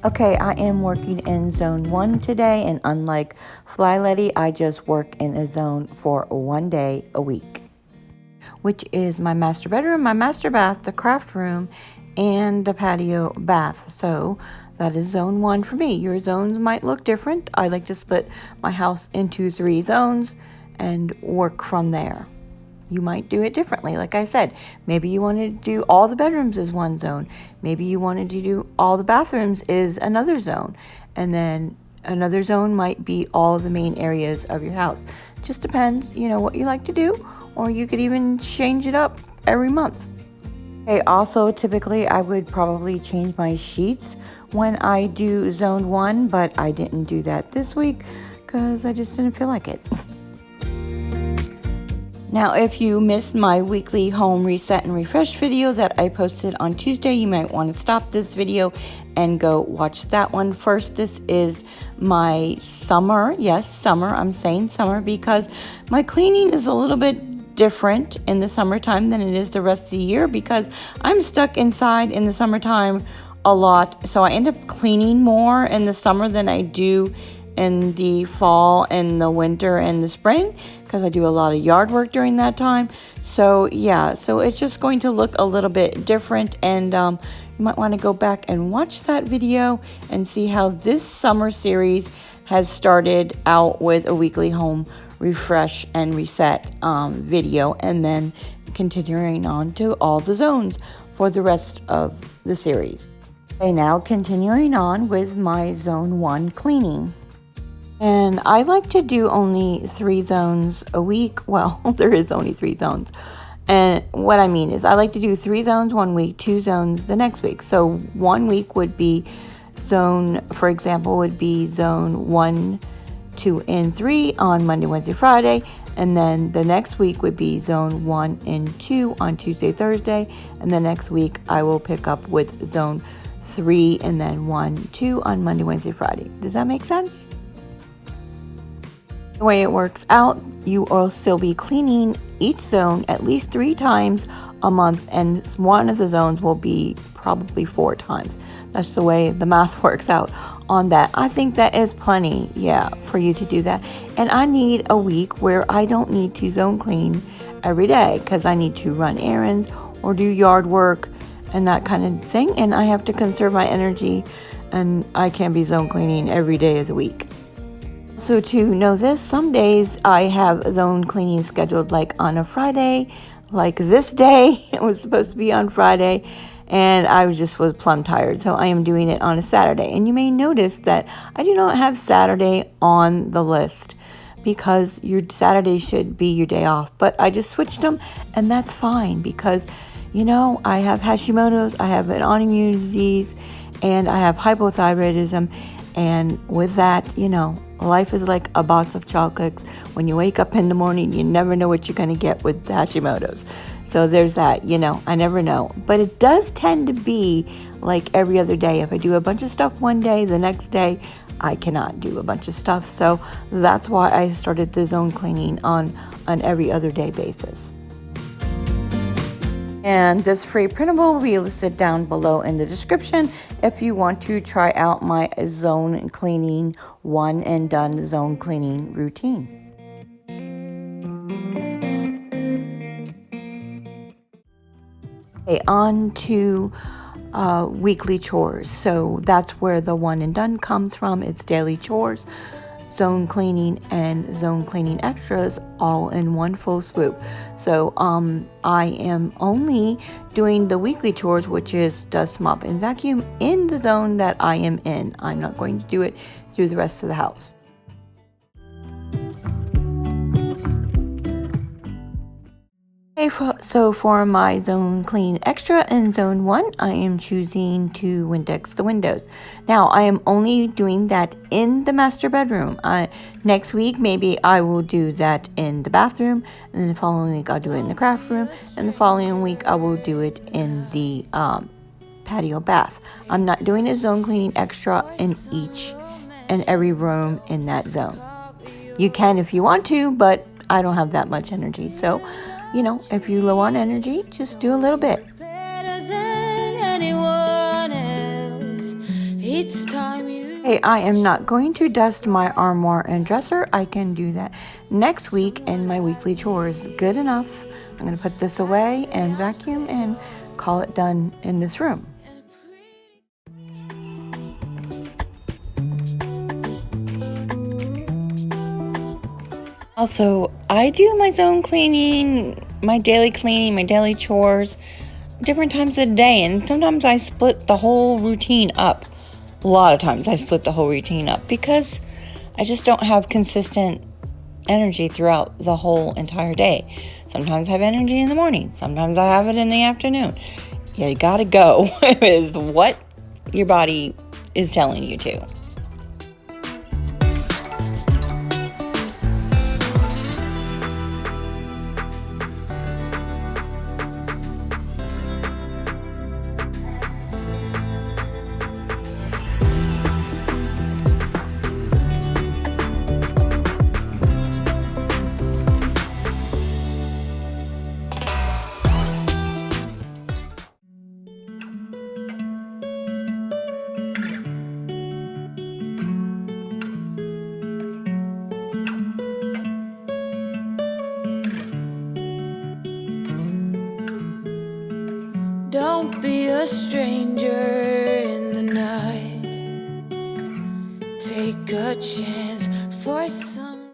Okay, I am working in zone 1 today, and unlike Fly Letty, I just work in a zone for 1 day a week, which is my master bedroom, my master bath, the craft room, and the patio bath. So that is zone 1 for me. Your zones might look different. I like to split my house into 3 zones and work from there. You might do it differently. Like I said, maybe you wanted to do all the bedrooms as one zone. Maybe you wanted to do all the bathrooms is another zone. And then another zone might be all the main areas of your house. Just depends, what you like to do. Or you could even change it up every month. Okay, also, typically I would probably change my sheets when I do zone 1, but I didn't do that this week because I just didn't feel like it. Now, if you missed my weekly home reset and refresh video that I posted on Tuesday, you might want to stop this video and go watch that one first. This is my summer. Yes, summer. I'm saying summer because my cleaning is a little bit different in the summertime than it is the rest of the year because I'm stuck inside in the summertime a lot. So I end up cleaning more in the summer than I do in the fall and the winter and the spring because I do a lot of yard work during that time. So yeah, so it's just going to look a little bit different, and you might want to go back and watch that video and see how this summer series has started out with a weekly home refresh and reset video, and then continuing on to all the zones for the rest of the series. Okay, now continuing on with my zone 1 cleaning. And I like to do only 3 zones a week. Well, there is only 3 zones. And what I mean is I like to do 3 zones one week, 2 zones the next week. So 1 week would be zone, for example, would be zone 1, 2, and 3 on Monday, Wednesday, Friday. And then the next week would be zone 1 and 2 on Tuesday, Thursday. And the next week I will pick up with zone 3 and then 1, 2 on Monday, Wednesday, Friday. Does that make sense? The way it works out, you will still be cleaning each zone at least 3 times a month, and one of the zones will be probably 4 times. That's the way the math works out on that. I think that is plenty, for you to do that. And I need a week where I don't need to zone clean every day because I need to run errands or do yard work and that kind of thing. And I have to conserve my energy, and I can't be zone cleaning every day of the week. So to know this, some days I have zone cleaning scheduled like on a Friday, like this day. It was supposed to be on Friday, and I was plumb tired. So I am doing it on a Saturday. And you may notice that I do not have Saturday on the list because your Saturday should be your day off. But I just switched them, and that's fine because, I have Hashimoto's, I have an autoimmune disease, and I have hypothyroidism. And with that, life is like a box of chocolates. When you wake up in the morning, you never know what you're going to get with Hashimoto's. So there's that, I never know. But it does tend to be like every other day. If I do a bunch of stuff one day, the next day, I cannot do a bunch of stuff. So that's why I started the zone cleaning on an every other day basis. And this free printable will be listed down below in the description if you want to try out my zone cleaning 1 and done zone cleaning routine. Okay, on to weekly chores. So that's where the 1 and done comes from. It's Daily Chores, zone cleaning, and zone cleaning extras all in one full swoop. So I am only doing the weekly chores, which is dust, mop, and vacuum in the zone that I am in. I'm not going to do it through the rest of the house. Okay, so for my zone clean extra in zone 1, I am choosing to Windex the windows. Now, I am only doing that in the master bedroom. Next week, maybe I will do that in the bathroom, and then the following week, I'll do it in the craft room, and the following week, I will do it in the patio bath. I'm not doing a zone cleaning extra in each and every room in that zone. You can if you want to, but I don't have that much energy, so if you're low on energy, just do a little bit. Better than anyone else. It's time. Hey, I am not going to dust my armoire and dresser. I can do that next week in my weekly chores. Good enough. I'm going to put this away and vacuum and call it done in this room. Also, I do my zone cleaning, my daily chores, different times of the day, and sometimes I split the whole routine up. A lot of times I split the whole routine up because I just don't have consistent energy throughout the whole entire day. Sometimes I have energy in the morning, sometimes I have it in the afternoon. You gotta go with what your body is telling you to. Don't be a stranger in the night. Take a chance for some.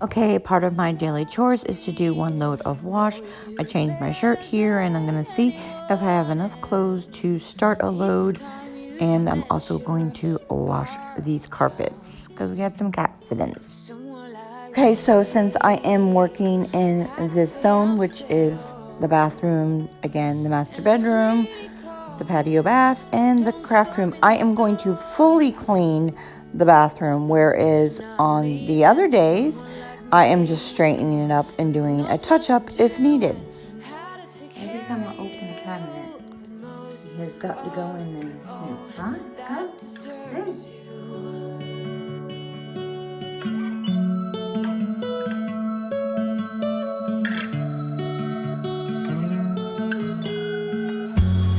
Okay, part of my daily chores is to do one load of wash. I changed my shirt here and I'm going to see if I have enough clothes to start a load. And I'm also going to wash these carpets because we had some accidents. Okay, so since I am working in this zone, which is the bathroom, again, the master bedroom, the patio bath, and the craft room, I am going to fully clean the bathroom, whereas on the other days, I am just straightening it up and doing a touch-up if needed. Every time I open the cabinet, he has got to go in and snoop, huh? Go.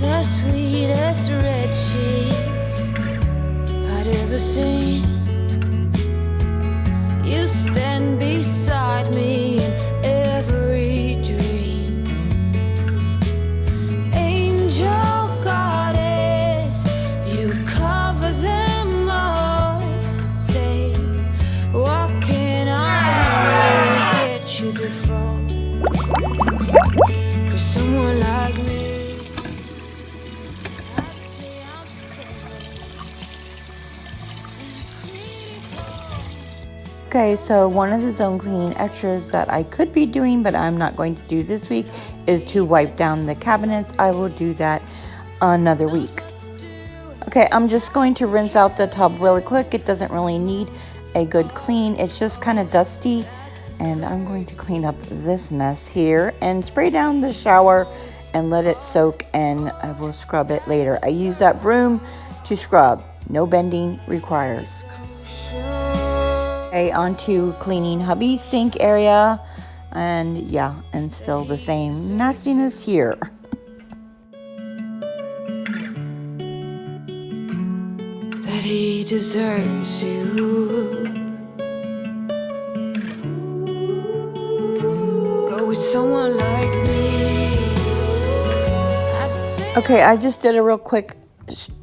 The sweetest red cheese I'd ever seen. You stand beside me in every dream. Angel goddess, you cover them all. Say, what can I do to get you to fall for someone like me? Okay, so one of the zone cleaning extras that I could be doing, but I'm not going to do this week, is to wipe down the cabinets. I will do that another week. Okay, I'm just going to rinse out the tub really quick. It doesn't really need a good clean. It's just kind of dusty. And I'm going to clean up this mess here and spray down the shower and let it soak, and I will scrub it later. I use that broom to scrub. No bending required. Okay, on to cleaning hubby's sink area, and yeah, and still the same nastiness here. That he deserves you. Go with someone like me. Okay, I just did a real quick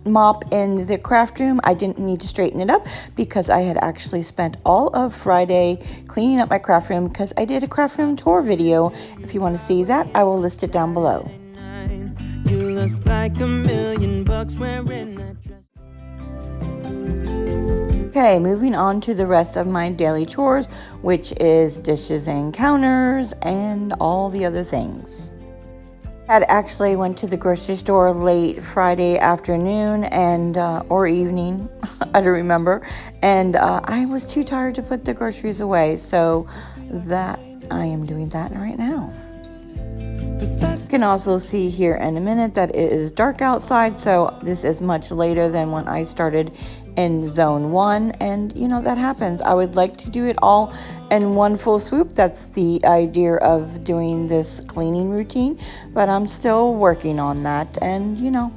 mop in the craft room. I didn't need to straighten it up because I had actually spent all of Friday cleaning up my craft room because I did a craft room tour video. If you want to see that, I will list it down below. You look like $1,000,000 wearing that dress. Okay, moving on to the rest of my daily chores, which is dishes and counters and all the other things. I actually went to the grocery store late Friday afternoon and or evening, I don't remember, and I was too tired to put the groceries away, so that I am doing that right now. can also see here in a minute that it is dark outside, so this is much later than when I started in zone 1, and you know, that happens. I would like to do it all in one full swoop. That's the idea of doing this cleaning routine, but I'm still working on that, and you know,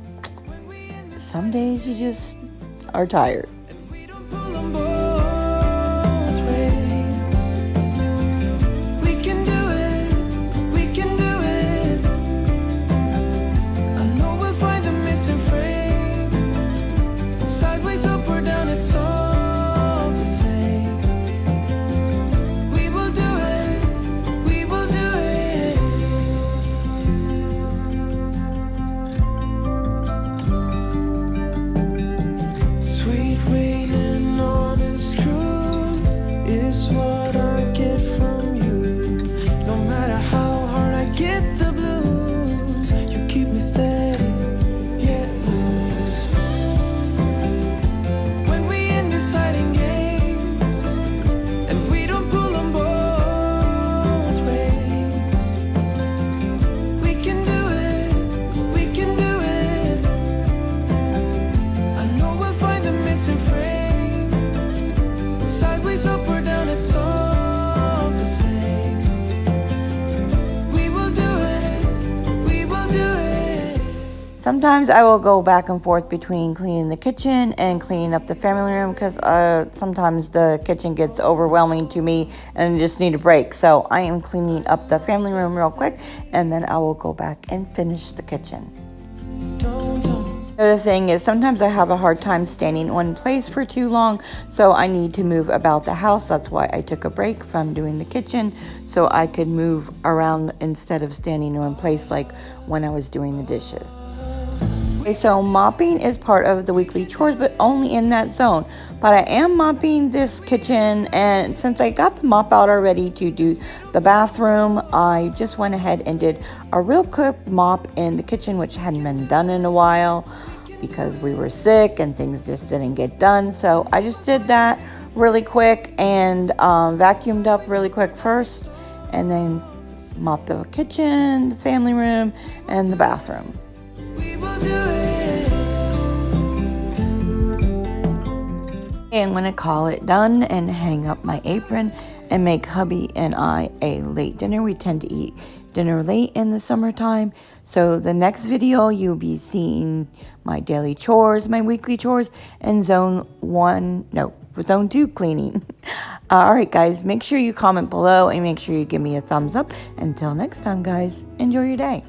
some days you just are tired. Sometimes I will go back and forth between cleaning the kitchen and cleaning up the family room because sometimes the kitchen gets overwhelming to me and I just need a break. So I am cleaning up the family room real quick and then I will go back and finish the kitchen. The other thing is sometimes I have a hard time standing in one place for too long, so I need to move about the house. That's why I took a break from doing the kitchen so I could move around instead of standing in one place like when I was doing the dishes. Okay, so mopping is part of the weekly chores, but only in that zone. But I am mopping this kitchen, and since I got the mop out already to do the bathroom, I just went ahead and did a real quick mop in the kitchen, which hadn't been done in a while because we were sick and things just didn't get done. So I just did that really quick and vacuumed up really quick first, and then mopped the kitchen, the family room, and the bathroom. I'm going to call it done and hang up my apron and make hubby and I a late dinner. We tend to eat dinner late in the summertime. So the next video you'll be seeing my daily chores, my weekly chores, and zone 2 cleaning. Alright guys, make sure you comment below and make sure you give me a thumbs up. Until next time guys, enjoy your day.